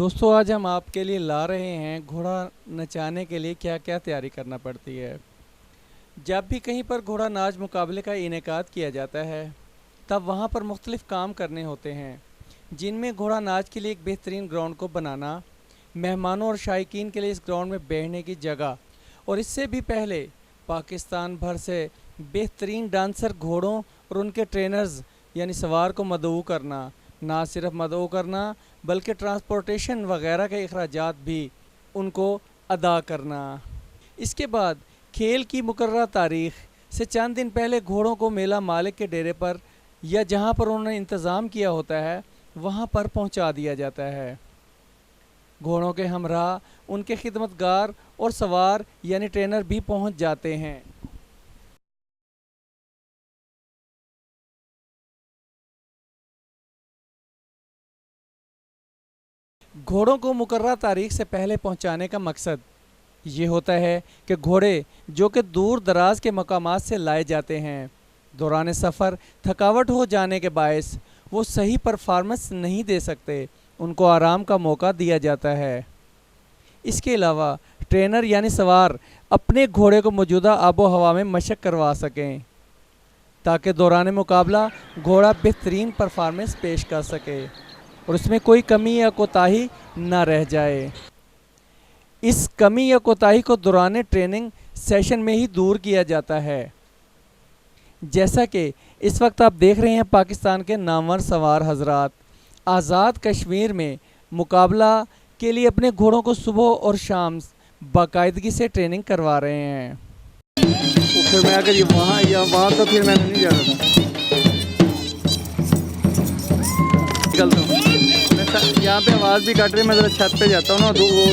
दोस्तों आज हम आपके लिए ला रहे हैं घोड़ा नचाने के लिए क्या क्या तैयारी करना पड़ती है। जब भी कहीं पर घोड़ा नाच मुकाबले का इनेकाद किया जाता है तब वहाँ पर मुख्तलिफ़ काम करने होते हैं, जिनमें घोड़ा नाच के लिए एक बेहतरीन ग्राउंड को बनाना, मेहमानों और शायकीन के लिए इस ग्राउंड में बैठने की जगह, और इससे भी पहले पाकिस्तान भर से बेहतरीन डांसर घोड़ों और उनके ट्रेनर्स यानी सवार को मदऊ करना, ना सिर्फ मदऊ करना बल्कि ट्रांसपोर्टेशन वगैरह के अखराजात भी उनको अदा करना। इसके बाद खेल की मुकर्रर तारीख़ से चंद दिन पहले घोड़ों को मेला मालिक के डेरे पर या जहां पर उन्होंने इंतज़ाम किया होता है वहां पर पहुंचा दिया जाता है। घोड़ों के हमराह उनके खिदमतगार और सवार यानी ट्रेनर भी पहुंच जाते हैं। घोड़ों को मुकर्रर तारीख से पहले पहुंचाने का मकसद ये होता है कि घोड़े जो कि दूर दराज के मकामात से लाए जाते हैं, दौरान सफ़र थकावट हो जाने के बायस वो सही परफॉर्मेंस नहीं दे सकते, उनको आराम का मौका दिया जाता है। इसके अलावा ट्रेनर यानी सवार अपने घोड़े को मौजूदा आबो हवा में मशक करवा सकें ताकि दौरान मुकाबला घोड़ा बेहतरीन परफॉर्मेंस पेश कर सके और उसमें कोई कमी या कोताही ना रह जाए। इस कमी या कोताही को दौरान ट्रेनिंग सेशन में ही दूर किया जाता है। जैसा कि इस वक्त आप देख रहे हैं, पाकिस्तान के नामवर सवार हजरात आज़ाद कश्मीर में मुकाबला के लिए अपने घोड़ों को सुबह और शाम बाकायदगी से ट्रेनिंग करवा रहे हैं। फिर मैं अगर वहाँ तो फिर मैंने नहीं जाना था। यहाँ पे आवाज़ भी काट रही है, मैं ज़रा छत पे जाता हूँ ना तो वो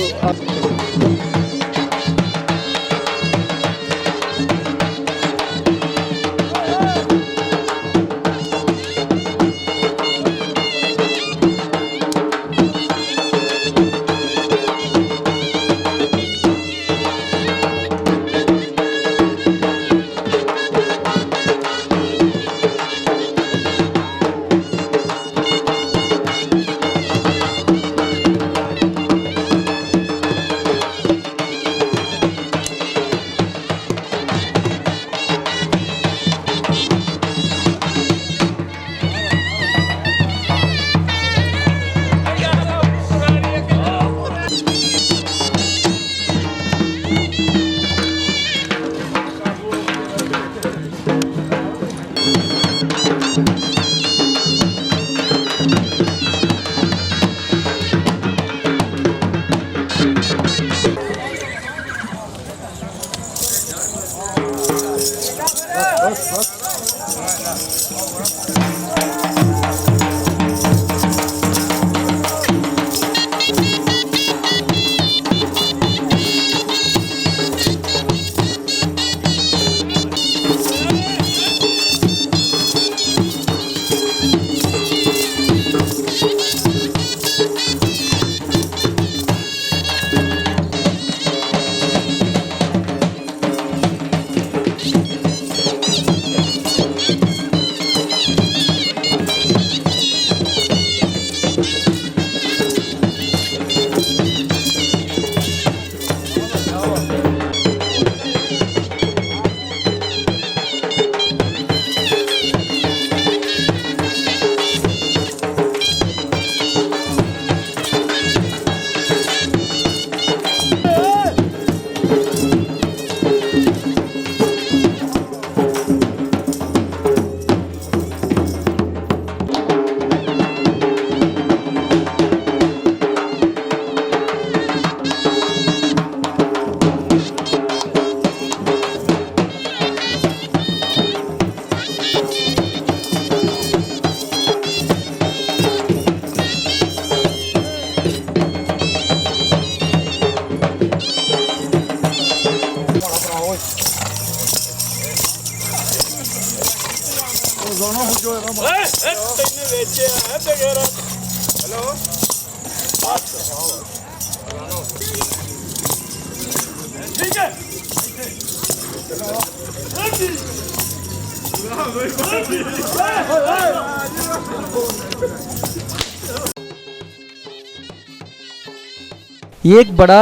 ये एक बड़ा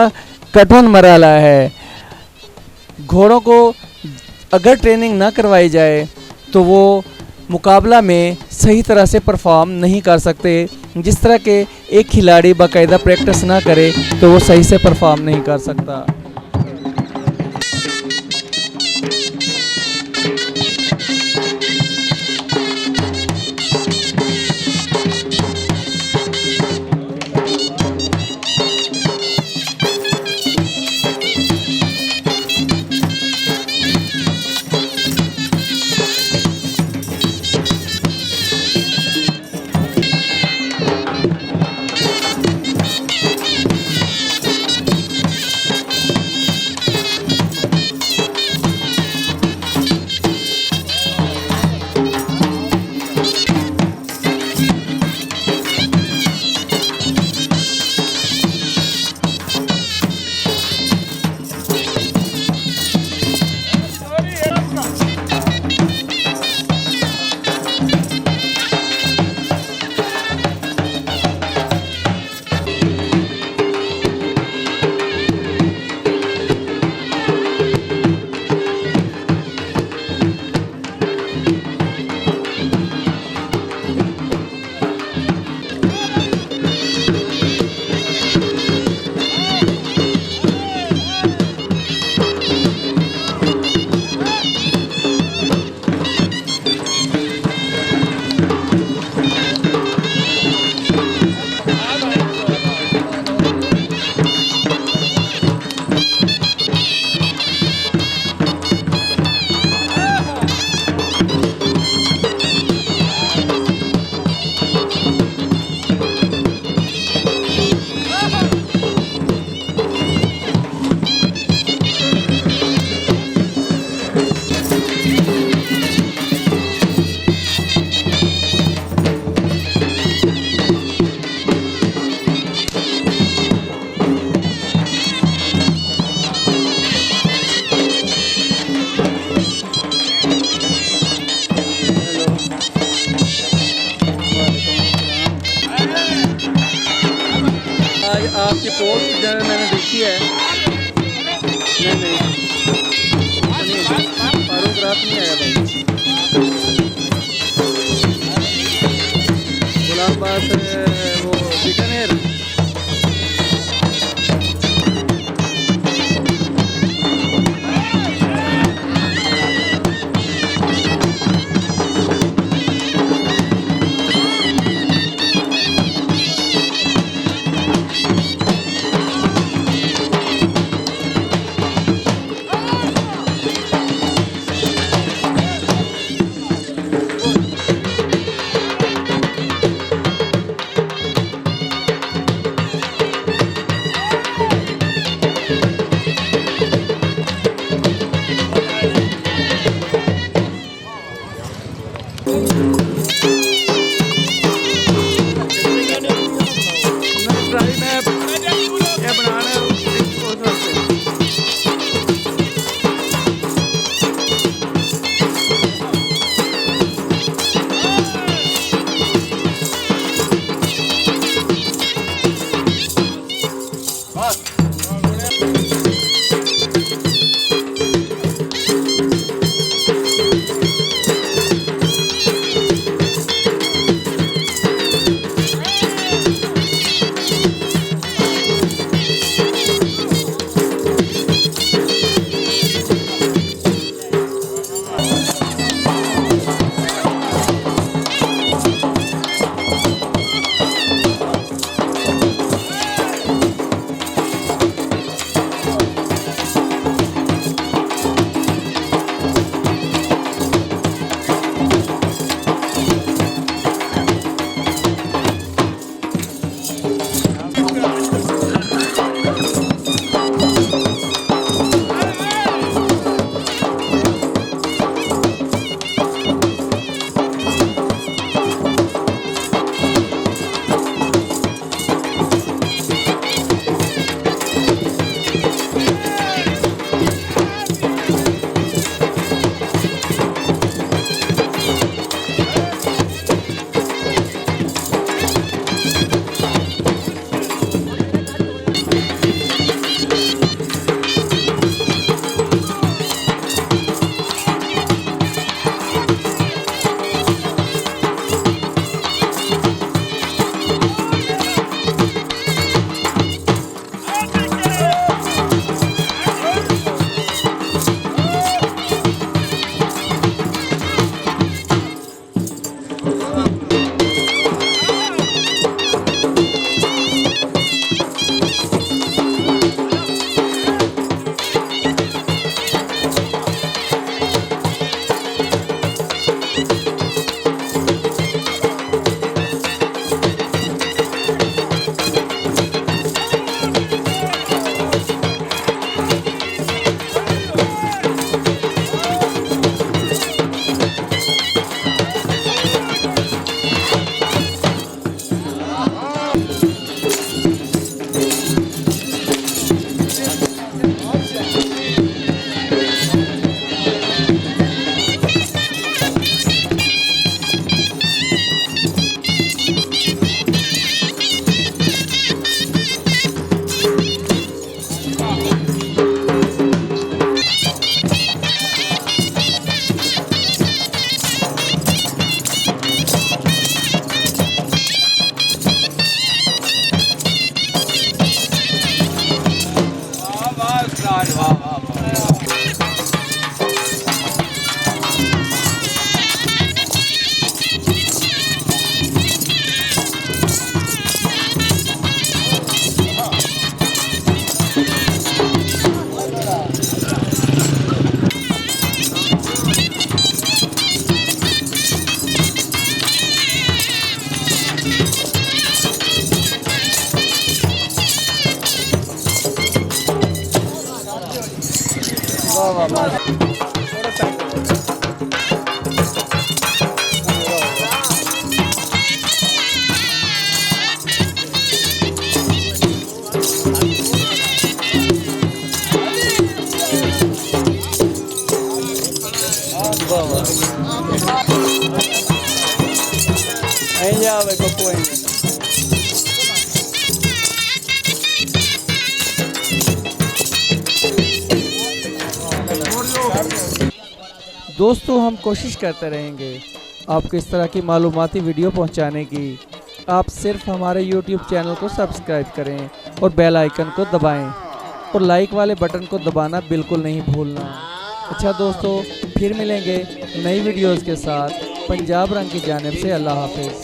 कठिन मरहला है। घोड़ों को अगर ट्रेनिंग ना करवाई जाए तो वो मुकाबला में सही तरह से परफॉर्म नहीं कर सकते। जिस तरह के एक खिलाड़ी बाकायदा प्रैक्टिस ना करे तो वो सही से परफॉर्म नहीं कर सकता। आज आपकी पोस्ट जो है मैंने देखी है। नहीं फारूक रात नहीं आया भाई। गुलाबाबाद वो बीकानेर। वाह थोड़ा साइड वाह वाह અહીં જ આવે પપ્પુ અહીં दोस्तों हम कोशिश करते रहेंगे आपको इस तरह की मालूमाती वीडियो पहुंचाने की। आप सिर्फ हमारे YouTube चैनल को सब्सक्राइब करें और बेल आइकन को दबाएं और लाइक वाले बटन को दबाना बिल्कुल नहीं भूलना। अच्छा दोस्तों, फिर मिलेंगे नई वीडियोस के साथ। पंजाब रंग की जानिब से अल्लाह हाफिज़।